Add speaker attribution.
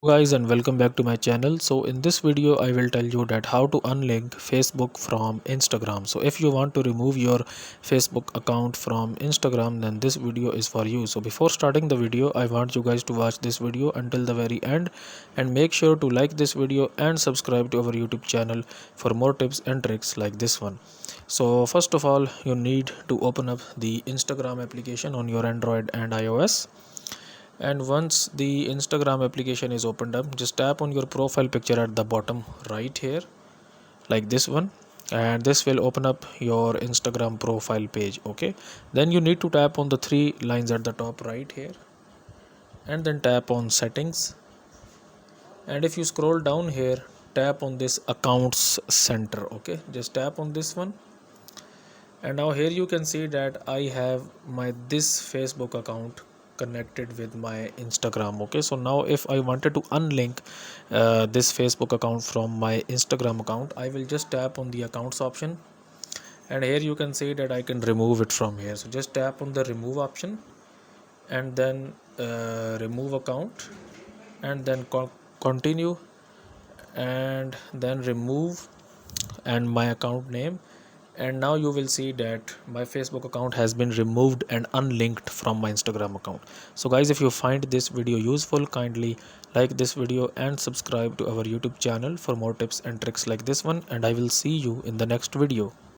Speaker 1: Guys, and welcome back to my channel. So in this video I will tell you that how to unlink Facebook from Instagram. So if you want to remove your Facebook account from Instagram, then this video is for you. So before starting the video, I want you guys to watch this video until the very end and make sure to like this video and subscribe to our YouTube channel for more tips and tricks like this one. So first of all, you need to open up the Instagram application on your Android and iOS. And once the Instagram application is opened up, just tap on your profile picture at the bottom right here, like this one, and this will open up your Instagram profile page. Okay, then you need to tap on the three lines at the top right here, and then tap on settings. And if you scroll down here, tap on this accounts center. Okay, just tap on this one, and now here you can see that I have my this Facebook account connected with my Instagram. Okay, so now if I wanted to unlink this Facebook account from my Instagram account, I will just tap on the accounts option, and here you can see that I can remove it from here. So just tap on the remove option, and then remove account, and then continue, and then remove, and my account name. And now you will see that my Facebook account has been removed and unlinked from my Instagram account. So guys, if you find this video useful, kindly like this video and subscribe to our YouTube channel for more tips and tricks like this one, and I will see you in the next video.